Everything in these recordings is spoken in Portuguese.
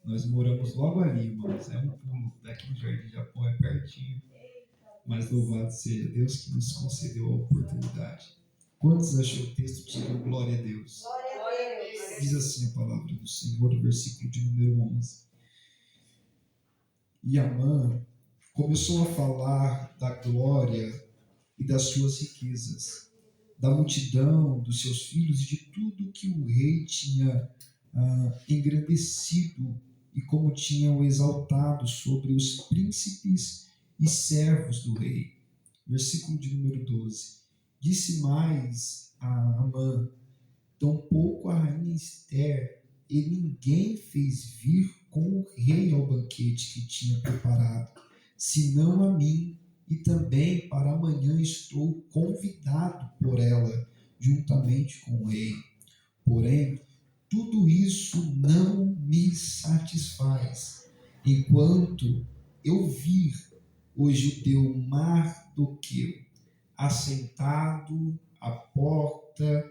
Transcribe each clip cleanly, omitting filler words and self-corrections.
Nós moramos logo ali, irmãos. É um pulo daqui no Jardim Japão, é pertinho. Mas louvado seja Deus que nos concedeu a oportunidade. Quantos achou o texto? Digam glória a Deus. Glória a Deus. Diz assim a palavra do Senhor, no versículo de número 11. E Amã começou a falar da glória e das suas riquezas, da multidão dos seus filhos e de tudo que o rei tinha engrandecido e como tinham exaltado sobre os príncipes e servos do rei. Versículo de número 12. Disse mais a Amã: tampouco a rainha Esther e ninguém fez vir com o rei ao banquete que tinha preparado, senão a mim, e também para amanhã estou convidado por ela, juntamente com o rei. Porém, tudo isso não me satisfaz, enquanto eu vir o judeu Mardoqueu assentado à porta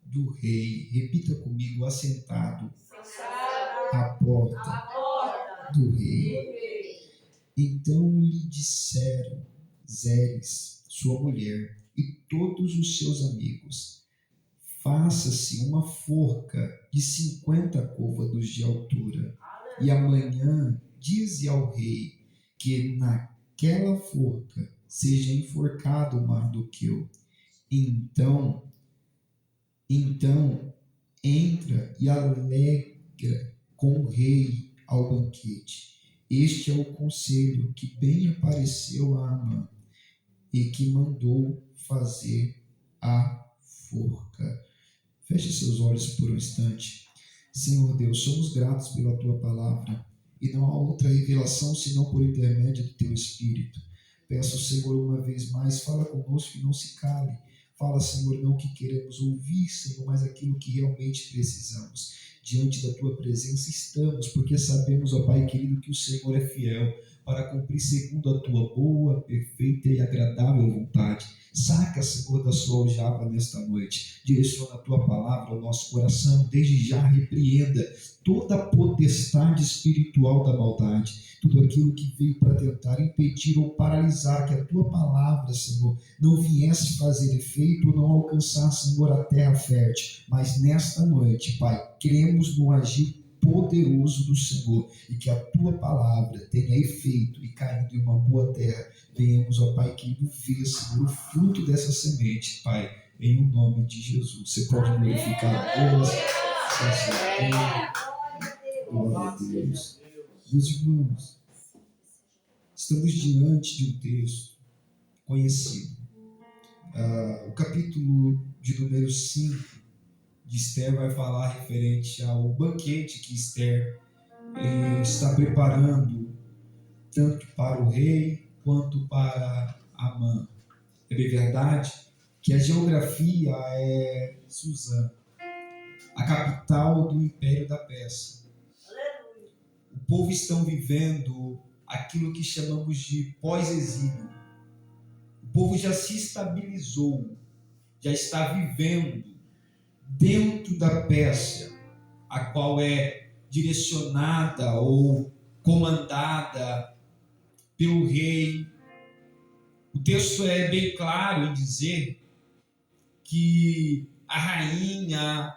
do rei. Repita comigo: assentado à porta do rei. Então lhe disseram Zeres, sua mulher, e todos os seus amigos: faça-se uma forca de 50 côvados de altura, e amanhã dize ao rei que naquela forca seja enforcado Mardoqueu. Então entra e alegra com o rei ao banquete. Este é o conselho que bem apareceu a Amã e que mandou fazer a forca. Feche seus olhos por um instante. Senhor Deus, somos gratos pela Tua palavra e não há outra revelação senão por intermédio do Teu Espírito. Peço, Senhor, uma vez mais, fala conosco e não se cale. Fala, Senhor, não o que queremos ouvir, Senhor, mas aquilo que realmente precisamos. Diante da Tua presença estamos, porque sabemos, ó Pai querido, que o Senhor é fiel para cumprir segundo a Tua boa, perfeita e agradável vontade. Saca, Senhor, da sua aljava nesta noite. Direciona a Tua palavra ao nosso coração. Desde já repreenda toda a potestade espiritual da maldade. Tudo aquilo que veio para tentar impedir ou paralisar que a Tua palavra, Senhor, não viesse fazer efeito ou não alcançar, Senhor, a terra fértil. Mas nesta noite, Pai, cremos no agir poderoso do Senhor e que a Tua palavra tenha efeito e caído em uma boa terra. Venhamos, ó Pai querido, ver, Senhor, o fruto dessa semente, Pai, em nome de Jesus. Você pode glorificar a Deus, glória a Deus. Meus irmãos, estamos diante de um texto conhecido. O capítulo de número 5 de Esther vai falar referente ao banquete que Esther está preparando, tanto para o rei quanto para Amã. É bem verdade que a geografia é Suzã, a capital do Império da Pérsia. O povo está vivendo aquilo que chamamos de pós-exílio. O povo já se estabilizou, já está vivendo dentro da Pérsia, a qual é direcionada ou comandada pelo rei. O texto é bem claro em dizer que a rainha,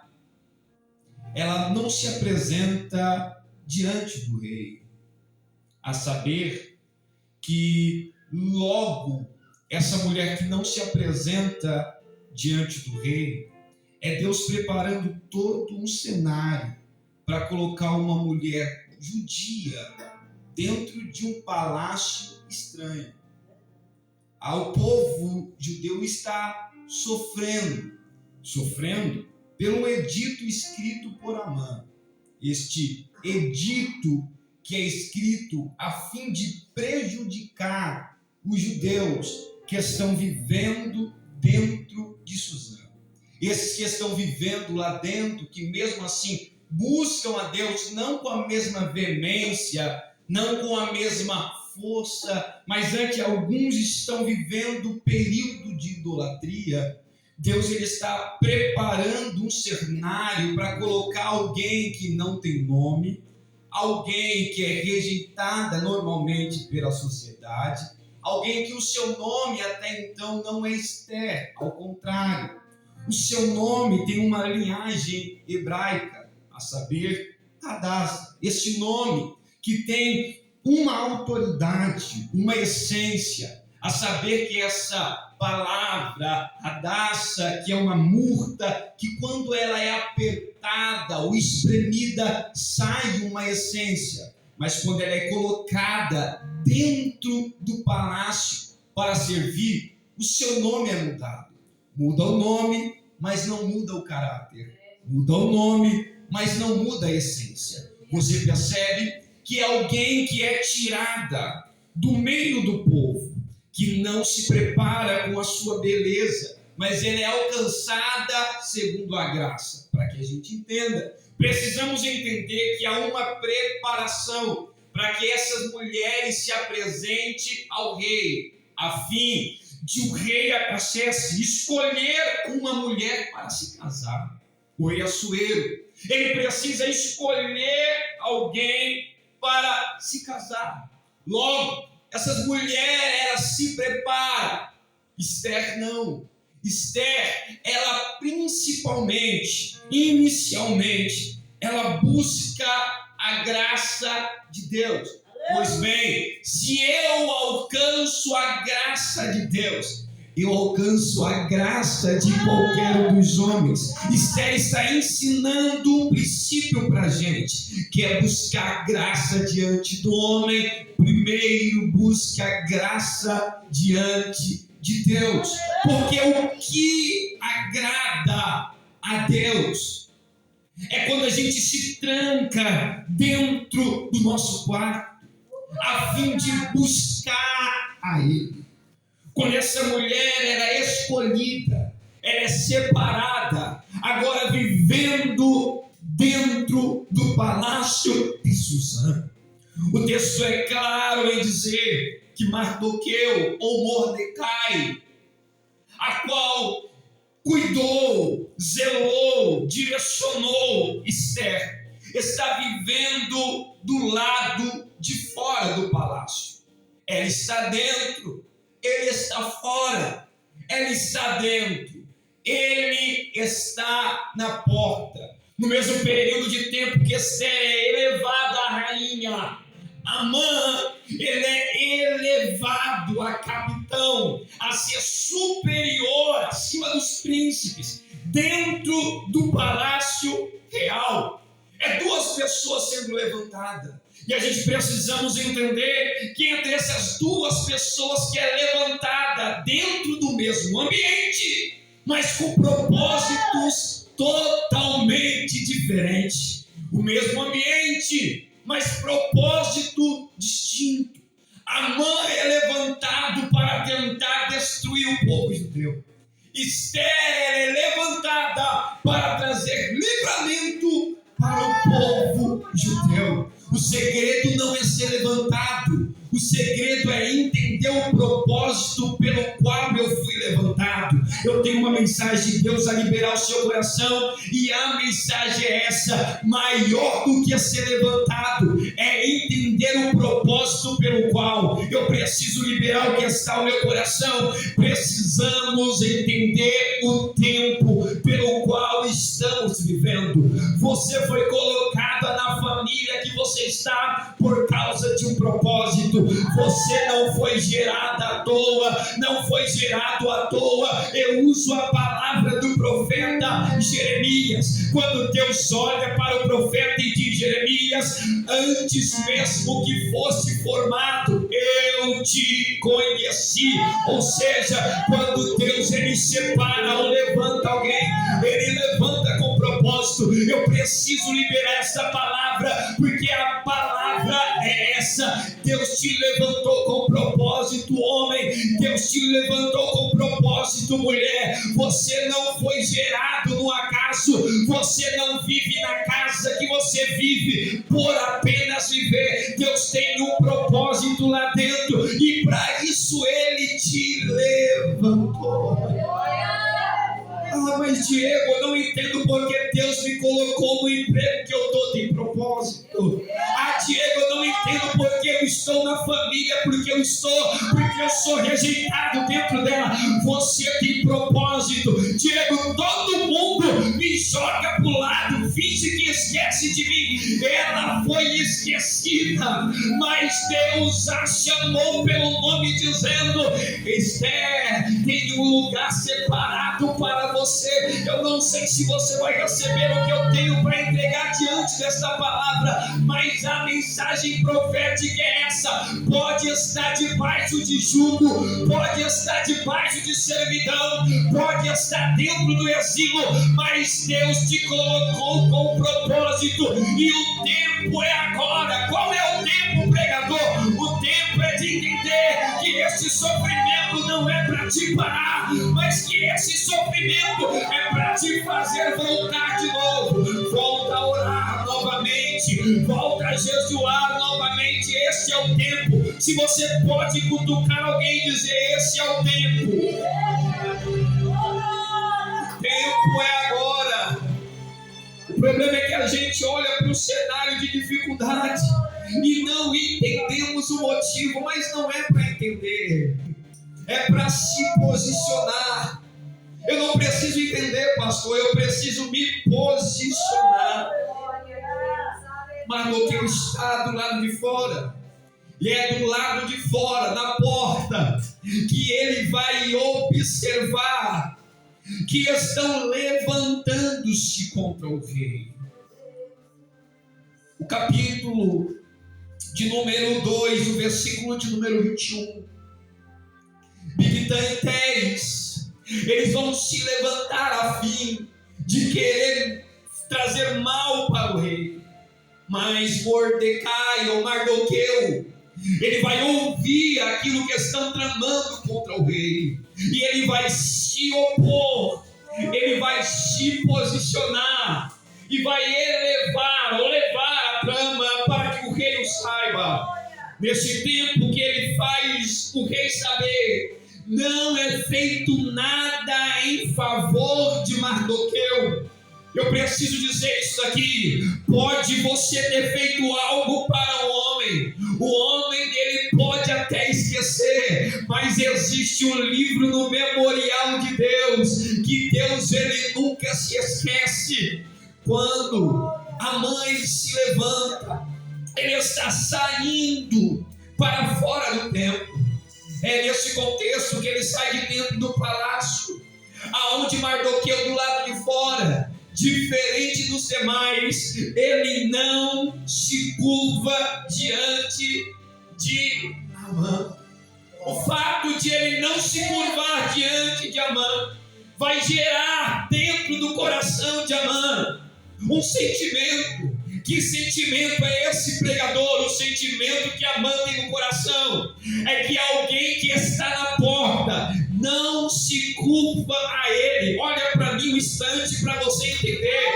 ela não se apresenta diante do rei, a saber que logo essa mulher que não se apresenta diante do rei, é Deus preparando todo um cenário para colocar uma mulher judia dentro de um palácio estranho. O povo judeu está sofrendo pelo edito escrito por Amã. Este edito que é escrito a fim de prejudicar os judeus que estão vivendo dentro de Suzã. Esses que estão vivendo lá dentro, que mesmo assim buscam a Deus, não com a mesma veemência, não com a mesma força, mas é que alguns estão vivendo um período de idolatria. Deus ele está preparando um cenário para colocar alguém que não tem nome, alguém que é rejeitada normalmente pela sociedade, alguém que o seu nome até então não é Esther, ao contrário, o seu nome tem uma linhagem hebraica, a saber, Hadassah. Este nome que tem uma autoridade, uma essência, a saber que essa palavra Hadassah, que é uma murta, que quando ela é apertada ou espremida, sai uma essência, mas quando ela é colocada dentro do palácio para servir, o seu nome é mudado. Muda o nome, mas não muda o caráter. Muda o nome, mas não muda a essência. Você percebe que é alguém que é tirada do meio do povo, que não se prepara com a sua beleza, mas ela é alcançada segundo a graça. Para que a gente entenda, precisamos entender que há uma preparação para que essas mulheres se apresentem ao rei, a fim de o rei Artaxerxes escolher uma mulher para se casar. O rei Assuero, ele precisa escolher alguém para se casar. Logo, essas mulheres, elas se preparam. Esther não. Esther, ela principalmente, inicialmente, ela busca a graça de Deus. Pois bem, se eu alcanço a graça de Deus, eu alcanço a graça de qualquer um dos homens. Esther está ensinando um princípio para a gente, que é buscar graça diante do homem. Primeiro busca a graça diante de Deus, porque o que agrada a Deus é quando a gente se tranca dentro do nosso quarto, a fim de buscar a Ele. Quando essa mulher era escolhida, ela é separada, agora vivendo dentro do palácio de Susã. O texto é claro em dizer que Mardoqueu ou Mordecai, a qual cuidou, zelou, direcionou Esther, está vivendo do lado de fora do palácio. Ela está dentro, ele está fora. Ela está dentro, ele está na porta. No mesmo período de tempo que Esther é elevada a rainha, Amã, ele é elevado a capitão, a ser superior, acima dos príncipes, dentro do palácio real. É duas pessoas sendo levantadas. E a gente precisamos entender que entre essas duas pessoas que é levantada dentro do mesmo ambiente, mas com propósitos totalmente diferentes. O mesmo ambiente, mas propósito distinto. Amã é levantado para tentar destruir o povo judeu. Esther é levantada para trazer livramento para o povo judeu. O segredo não é ser levantado, o segredo é entender o propósito pelo qual eu fui levantado. Eu tenho uma mensagem de Deus a liberar o seu coração, e a mensagem é essa: maior do que ser levantado é entender o propósito pelo qual eu preciso liberar o que está no meu coração. Precisamos entender o tempo pelo qual estamos vivendo. Você foi colocada na família que você está por causa de um propósito. Você não foi gerada à toa, não foi gerado à toa. Eu uso a palavra do profeta Jeremias. Quando Deus olha para o profeta e diz: Jeremias, antes mesmo que fosse formado, eu te conheci. Ou seja, quando Deus ele separa ou levanta alguém, ele levanta com propósito. Eu preciso liberar essa palavra, porque a palavra é essa: Deus te levantou com propósito, homem. Deus te levantou com propósito, mulher. Você não foi gerado no acaso. Você não vive na casa que você vive por apenas viver. Deus tem um propósito lá dentro, e para isso Ele te levantou. Ah, mas Diego, eu não entendo porque Deus me colocou no emprego que eu estou, tem propósito. entendo porque eu estou na família, porque eu sou rejeitado dentro dela. Você tem propósito. Diego, todo mundo me joga pro lado, finge que esquece de mim. Ela foi esquecida, mas Deus a chamou pelo nome, dizendo: Esther, tem um lugar separado para você. Eu não sei se você vai receber o que eu tenho para entregar diante desta palavra, mas a mensagem profética é essa: pode estar debaixo de jugo, pode estar debaixo de servidão, pode estar dentro do exílio, mas Deus te colocou com propósito, e o tempo é agora. Qual é o tempo, pregador? O tempo é de entender que esse sofrimento não é para te parar, mas que esse sofrimento é para te fazer voltar de novo. Volta a orar novamente, volta a jejuar novamente. Esse é o tempo. Se você pode cutucar alguém e dizer: esse é o tempo. O tempo é agora. O problema é que a gente olha para o cenário de dificuldade e não entendemos o motivo, mas não é para entender, é para se posicionar. Eu não preciso entender, pastor, eu preciso me posicionar. Mardoqueu está do lado de fora, e é do lado de fora, na porta, que ele vai observar que estão levantando-se contra o rei. O capítulo de número 2, o versículo de número 21. Bigtã e Teres, eles vão se levantar a fim de querer trazer mal para o rei. Mas Mordecai, ou Mardoqueu, ele vai ouvir aquilo que estão tramando contra o rei, e ele vai se opor, ele vai se posicionar, e vai levar a trama para que o rei o saiba. Nesse tempo que ele faz o rei saber, não é feito nada em favor de Mardoqueu. Eu preciso dizer isso aqui. Pode você ter feito algo para o homem ele pode até esquecer, mas existe um livro no memorial de Deus, que Deus ele nunca se esquece. Quando a mãe se levanta, ele está saindo para fora do templo. É nesse contexto que ele sai de dentro do palácio, aonde Mardoqueu do lado de fora, diferente dos demais, ele não se curva diante de Amã. O fato de ele não se curvar diante de Amã vai gerar dentro do coração de Amã um sentimento. Que sentimento é esse, pregador? O sentimento que Amã tem no coração é que alguém que está na porta não se curva a ele. Olha para mim um instante para você entender.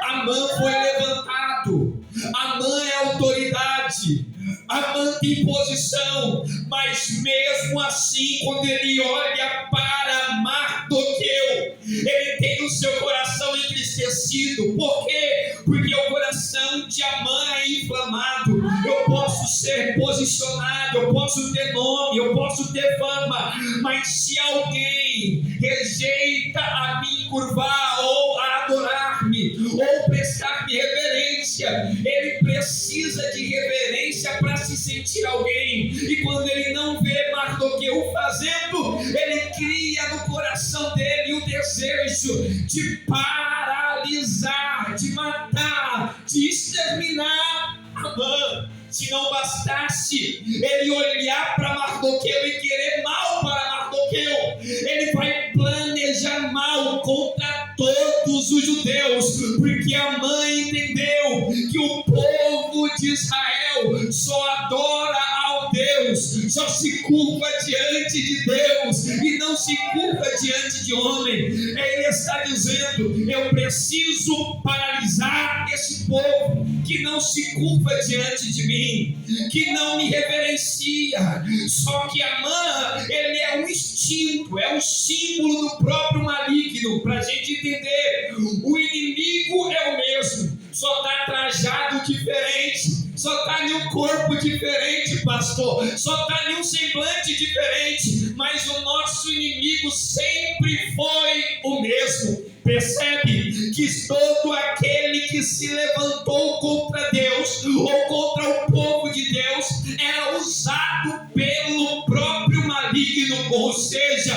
Amã foi levantado, Amã é autoridade, Amã tem posição, mas mesmo assim, quando ele olha para Mardoqueu, ele tem no seu coração entristecido. Por quê? Porque o coração de Amã é inflamado. Eu posso ser posicionado, eu posso ter nome, eu posso ter fama, mas se alguém rejeita a me curvar, ou a adorar-me, ou prestar-me reverência, ele precisa de reverência para se sentir alguém. E quando ele não vê Mardoqueu fazendo, ele cria no coração dele o desejo de paralisar, de matar, de exterminar Amã. Se não bastasse ele olhar para Mardoqueu e querer mal para Mardoqueu, ele vai planejar mal contra todos os judeus, porque Amã entendeu que o povo de Israel só adora ao Deus, só se curva diante de Deus e não se curva diante de homem. Ele está dizendo: eu preciso paralisar esse povo que não se curva diante de mim, que não me reverencia. Só que Amã, ele é um instinto, é um símbolo do próprio maligno. Para a gente entender, o inimigo é o mesmo, só está trajado diferente. só está em um corpo diferente, pastor, só está em um semblante diferente, mas o nosso inimigo sempre foi o mesmo. Percebe que todo aquele que se levantou contra Deus ou contra o povo de Deus era usado pelo próprio maligno. Ou seja,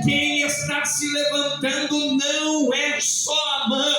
quem está se levantando não é só Amã,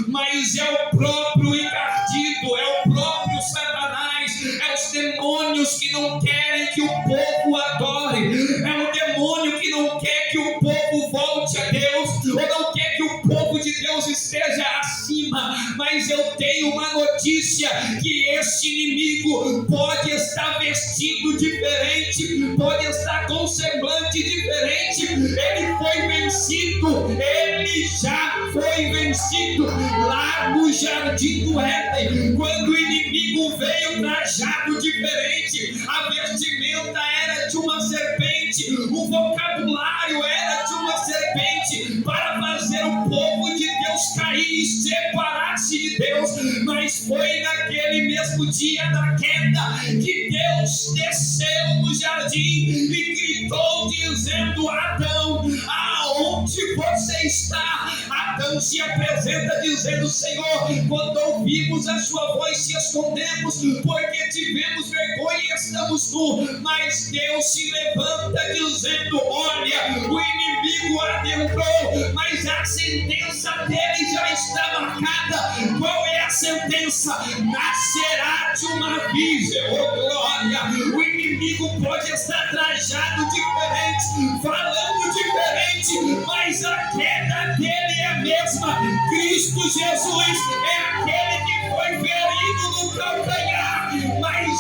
mas é o próprio encardido, é o próprio Satanás, é os demônios que não querem que o povo adore, é o demônio que não quer que o povo volte a Deus, ou não quer que o povo de Deus esteja acima. Mas eu tenho uma notícia, que esse inimigo pode estar vestido diferente, pode estar com semblante diferente, ele foi vencido, ele já foi vencido lá no jardim do Éden, quando o inimigo veio trajado diferente, a vestimenta era de uma serpente, o vocabulário era de uma serpente, para fazer o povo de Deus cair e separar-se de Deus. Mas foi naquele mesmo dia da queda que Deus desceu no jardim e gritou dizendo: Adão, aonde você está? Adão se apresenta dizendo: Senhor, quando ouvimos a sua voz se escondemos, porque tivemos vergonha e estamos nus. Mas Deus se levanta dizendo: olha, o inimigo adentrou, mas a sentença dele já está marcada. Qual é a sentença? Nascerá de uma virgem. Oh glória! O inimigo pode estar trajado diferente, falando diferente, mas a queda dele é a mesma. Cristo Jesus é aquele que foi ferido no calcanhar, mas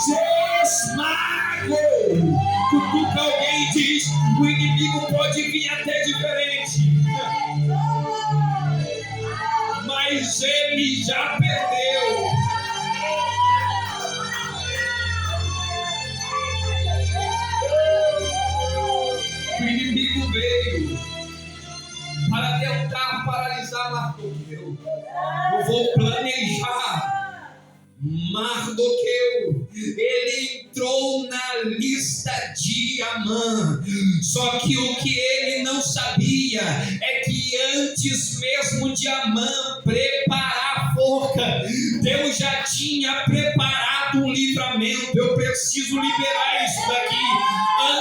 esmagou. Cutuca alguém e diz: o inimigo pode vir até diferente, mas ele já perdeu. O inimigo veio para tentar paralisar Mardoqueu. Eu vou planejar Mardoqueu. Ele entrou na lista de Amã. Só que o que ele não sabia é que antes mesmo de Amã preparar a forca, Deus já tinha preparado um livramento. Eu preciso liberar isso daqui.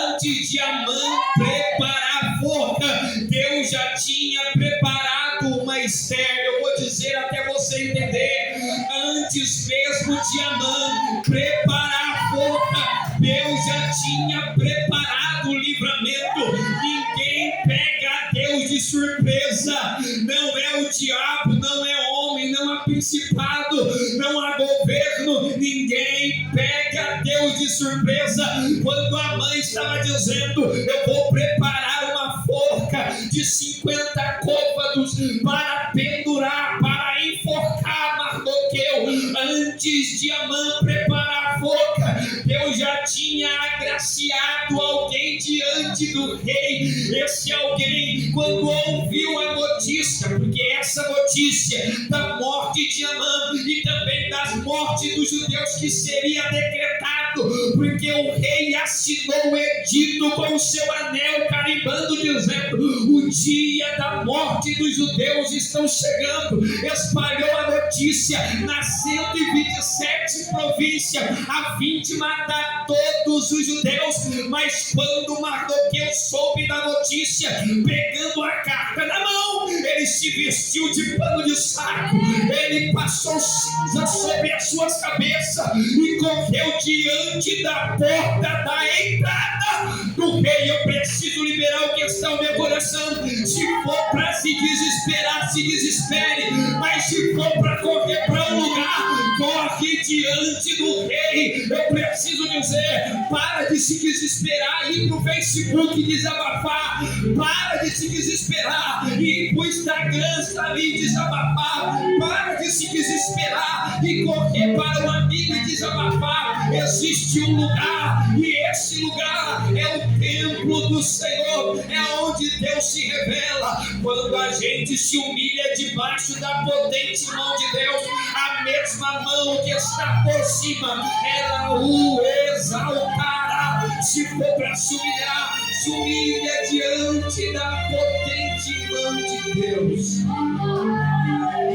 Antes de Amã preparar a forca, Deus já tinha preparado uma Esther. Eu vou dizer até você entender. Antes mesmo de Amã preparar a forca, Deus já tinha preparado o livramento. Ninguém pega Deus de surpresa. Não é o diabo, não é homem, não há principado, não há governo. Ninguém pega Deus de surpresa. Quando a mãe estava dizendo: eu vou preparar uma forca de 50 côvados para pendurar, para enforcar Mardoqueu, antes de Amã preparar a forca, Deus já tinha agraciado alguém diante do rei. Esse alguém, quando ouviu a notícia, porque essa notícia da morte de Amã e também das mortes dos judeus que seria decretado, porque o rei assinou o edito com o seu anel, carimbando, dizendo: o dia da morte dos judeus estão chegando. Espalhou a notícia nas 127 províncias, a fim de matar todos os judeus. Mas quando Mardoqueu soube da notícia, pegando a carta na mão, ele se vestiu de pano de saco, ele passou cinza sobre as suas cabeças e correu diante da porta da entrada do rei. Eu preciso liberar o que está no meu coração. Se for para se desesperar, se desespere, mas se for para correr para um lugar, corre diante do rei. Eu preciso dizer: para de se desesperar e ir pro Facebook desabafar, para de se desesperar e ir pro Instagram ali desabafar, para de se desesperar e correr para um amigo e desabafar. Existe um lugar, e esse lugar é o templo do Senhor, é onde Deus se revela. Quando a gente se humilha debaixo da potente mão de Deus, a mesma mão que está por cima, ela o exaltará. Se for para se humilhar, se humilha diante da potente mão de Deus.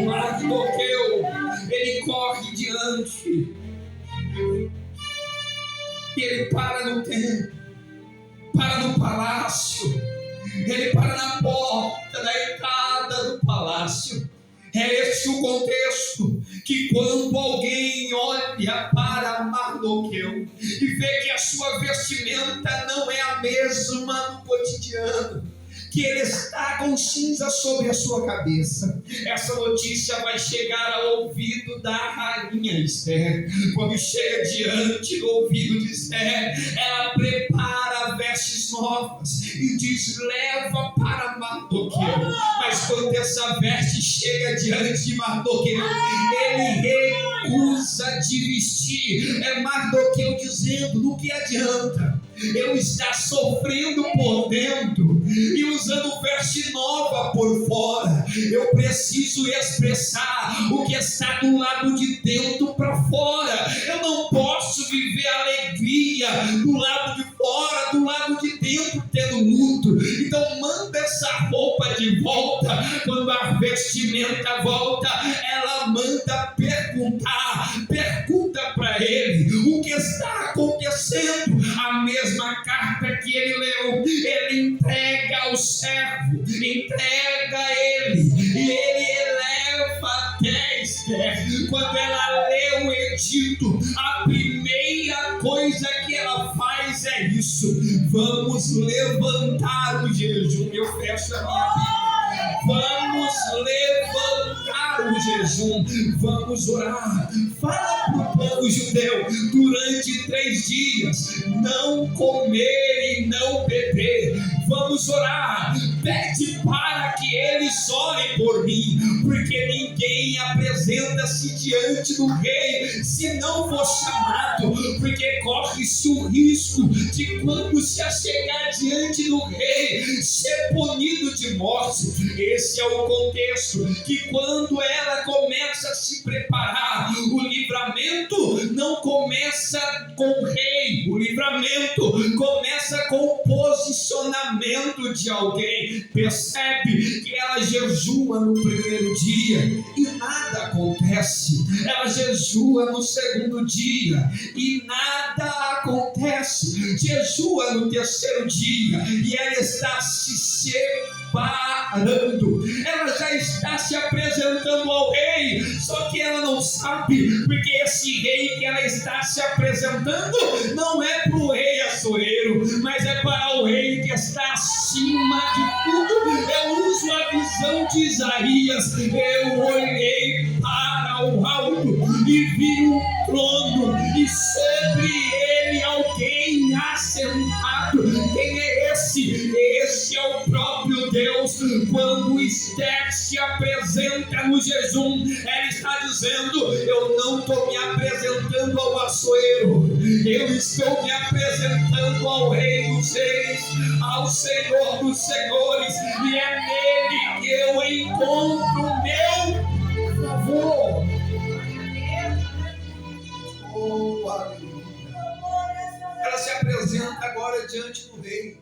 Mardoqueu, ele corre diante e ele para no templo, para no palácio, ele para na porta da entrada do palácio. É esse o contexto, que quando alguém olha para Mardoqueu e vê que a sua vestimenta não é a mesma no cotidiano, que ele está com cinza sobre a sua cabeça, essa notícia vai chegar ao ouvido da rainha Esther. Quando chega diante do ouvido de Esther, ela prepara vestes novas e diz: leva para Mardoqueu. Mas quando essa veste chega diante de Mardoqueu, ele recusa de vestir. É Mardoqueu dizendo: do que adianta eu estar sofrendo por dentro e usando veste nova por fora? Eu preciso expressar o que está do lado de dentro para fora. Eu não posso viver alegria do lado de fora, do lado de dentro tendo luto. Então manda essa roupa de volta. Quando a vestimenta volta, ela manda pergunta para ele o que está acontecendo. A mesma carta que ele leu, ele entrega ao servo, entrega a ele, e ele eleva até Esther. Quando ela lê o edito, a primeira coisa que ela faz é isso: vamos levantar o jejum. Eu fecho a minha Bíblia. Vamos levantar o jejum, vamos orar. Fala para o povo judeu: durante 3 dias não comer e não beber. Vamos orar. Pede para que eles orem por mim, porque ninguém apresenta-se diante do rei se não for chamado, porque corre-se o risco de, quando se achegar diante do rei, ser punido de morte. Esse é o contexto, que quando ela começa a se preparar, o livramento não começa com o rei, o livramento começa com o posicionamento de alguém. Percebe que ela jejua no primeiro dia e nada acontece. Ela jejua no segundo dia e nada acontece. Jejua no terceiro dia e ela está se separando. Ela já está se apresentando ao rei, só que ela não sabe, porque esse rei que ela está se apresentando não é para o rei Assuero, mas é para o rei que está acima de tudo. Eu uso a visão de Isaías. Eu olhei para o alto e vi um trono e sobre ele alguém assentado. Quem é esse? Esse é o próprio Deus. Quando Esther se apresenta no jejum, ela está dizendo: eu não estou me apresentando ao Assuero, eu estou me apresentando ao Rei dos Reis, ao Senhor dos Senhores, e é nele que eu encontro o meu favor. Oh, aleluia. Ela se apresenta agora diante do rei.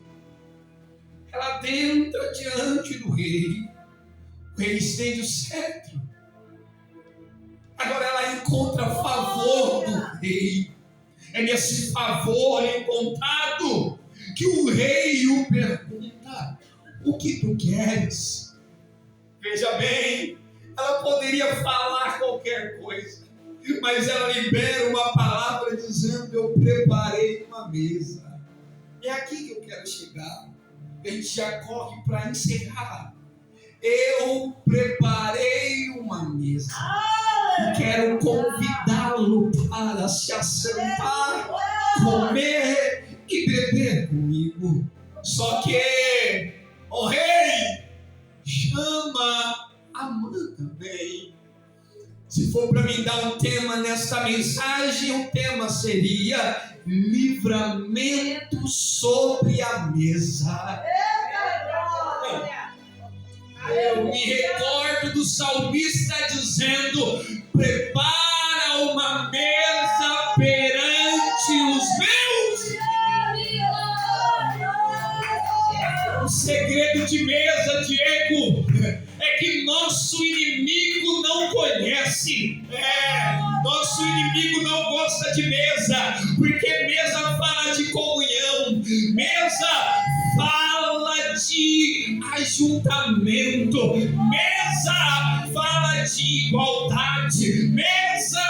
Ela entra diante do rei. O rei estende o cetro. Agora ela encontra favor do rei. É nesse favor encontrado que o rei o pergunta: o que tu queres? Veja bem, ela poderia falar qualquer coisa, mas ela libera uma palavra dizendo: eu preparei uma mesa. É aqui que eu quero chegar. A gente já corre para encerrar. Eu preparei uma mesa e quero convidá-lo para se assentar, comer e beber comigo. Só que o rei chama Amã também. Se for para mim dar um tema nesta mensagem, o tema seria livramento sobre a mesa. Eu me recordo do salmista dizendo: prepara uma mesa perante os meus. O segredo de mesa, Diego, é que nosso inimigo não conhece. Nosso inimigo não gosta de mesa, porque mesa fala de comunhão, mesa fala de ajuntamento, mesa fala de igualdade, mesa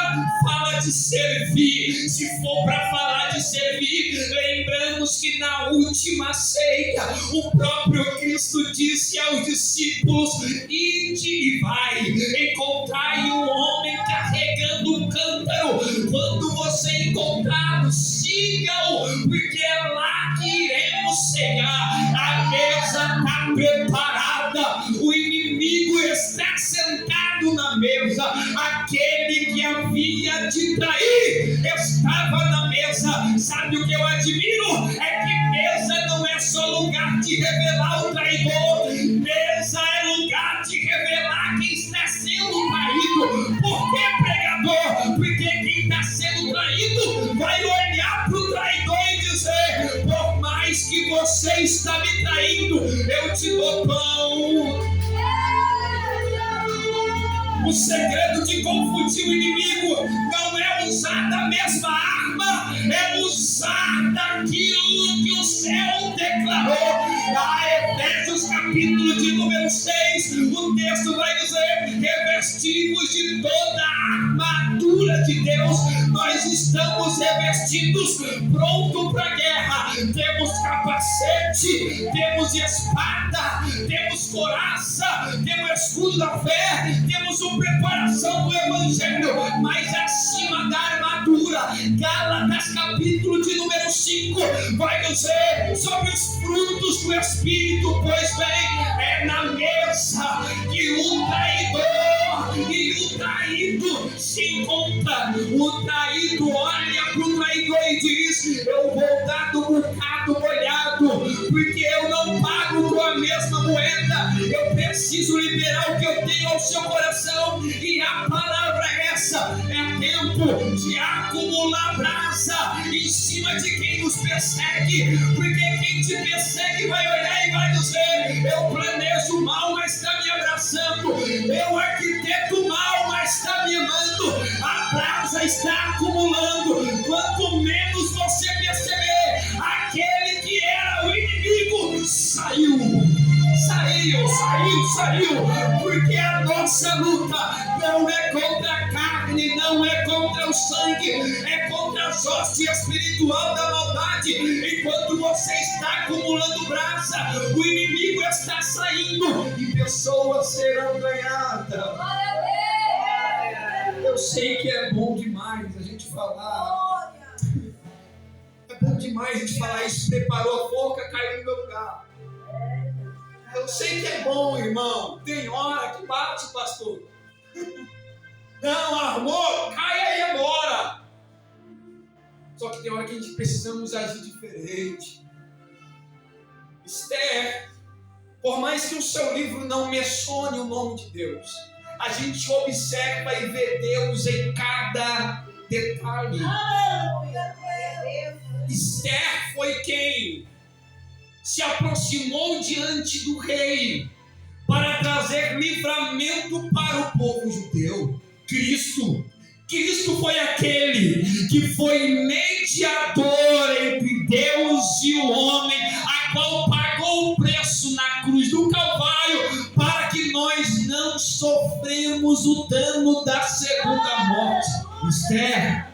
fala de servir. Se for para falar de servir, lembramos que na última ceia o próprio Cristo disse aos discípulos: ide e vai, encontrai um homem carregando um cântaro. Quando você encontrá-lo, siga-o, porque é lá que iremos cegar. A mesa está preparada, o inimigo está sentado na mesa. Aquele que havia de trair estava na mesa. Sabe o que eu admiro? É que mesa não é só lugar de revelar o traidor, mesa é lugar de revelar quem está sendo traído. Por que, pregador? Porque quem está sendo traído vai olhar para o traidor e dizer: por mais que você está me traindo, eu te dou pão. O segredo de confundir o inimigo não é usar da mesma arma, é usar daquilo que o céu declarou. Efésios capítulo de número 6, o texto vai dizer: revestivos de toda a armadura de Deus. Nós estamos revestidos, pronto para a guerra. Temos capacete, temos espada, temos coraça, temos escudo da fé, temos preparação do evangelho, mas acima da armadura, Gálatas capítulo de número 5 vai dizer sobre os frutos do Espírito. Pois bem, é na mesa que o traidor e o traído se encontram. O traído olha para o traidor e diz: eu vou dar do bocado molhado, porque eu não pago com a mesma moeda. Eu preciso liberar o que eu tenho ao seu coração. E a palavra é essa: é tempo de acumular brasa em cima de quem nos persegue, porque quem te persegue vai olhar e vai dizer: eu planejo mal, mas está me abraçando, eu arquiteto mal, mas está me amando. A brasa está acumulando. Quanto menos você perceber, aquele que era o inimigo saiu, porque a nossa luta não é contra a carne, não é contra o sangue, é contra a hoste espiritual da maldade. Enquanto você está acumulando brasa, o inimigo está saindo e pessoas serão ganhadas. Eu sei que é bom demais a gente falar, é bom demais a gente falar isso. Preparou a boca, caiu no meu lugar. Eu sei que é bom, irmão. Tem hora que bate, pastor. Não, armou, cai aí agora. Só que tem hora que a gente precisamos agir diferente. Esther, por mais que o seu livro não mencione o nome de Deus, a gente observa e vê Deus em cada detalhe. Esther foi quem se aproximou diante do rei para trazer livramento para o povo judeu. Cristo foi aquele que foi mediador entre Deus e o homem, a qual pagou o preço na cruz do Calvário para que nós não sofremos o dano da segunda morte.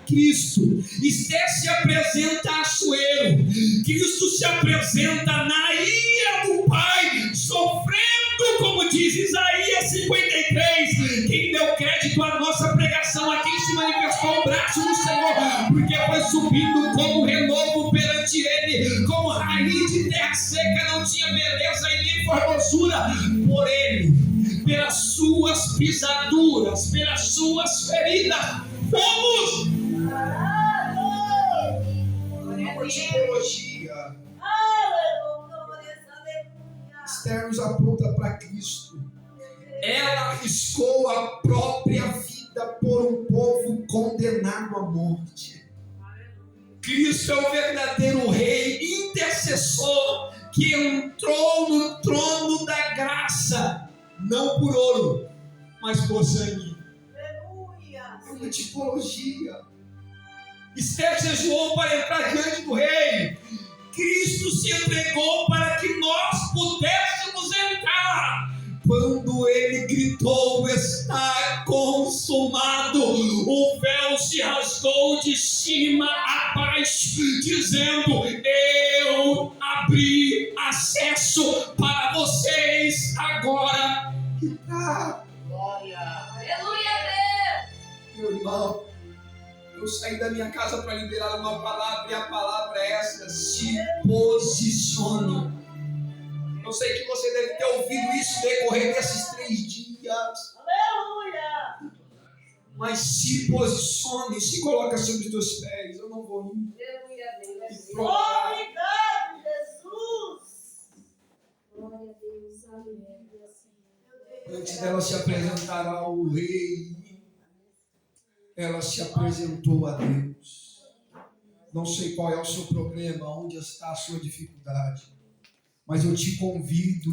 Esther se apresenta a Assuero. Cristo se apresenta na ira do Pai, sofrendo, como diz Isaías 53. Quem deu crédito à nossa pregação aqui se manifestou o braço do Senhor, porque foi subindo como renovo perante Ele, como raiz de terra seca, não tinha beleza e nem formosura. Por Ele, pelas suas suas pisaduras, pelas suas feridas, fomos. Uma tipologia. Esther nos aponta para Cristo. Ela arriscou a própria vida por um povo condenado à morte. Cristo é o verdadeiro rei, intercessor, que entrou no trono da graça, não por ouro, mas por sangue. É uma tipologia. Esther jejuou para entrar diante do rei. Cristo se entregou para que nós pudéssemos entrar. Quando ele gritou, está consumado, o véu se rasgou de cima a baixo, dizendo: eu abri acesso para vocês agora entrar. Glória. Aleluia, Deus. Meu irmão, eu saí da minha casa para liberar uma palavra, e a palavra é essa: se posicione. Eu sei que você deve ter ouvido isso no decorrer desses 3 dias. Aleluia. Mas se posicione, se coloca sobre os teus pés. Eu não vou ir. Aleluia, Deus. Obrigado, Jesus. Glória a Deus. Aleluia. Antes dela se apresentar ao rei, ela se apresentou a Deus. Não sei qual é o seu problema, onde está a sua dificuldade, mas eu te convido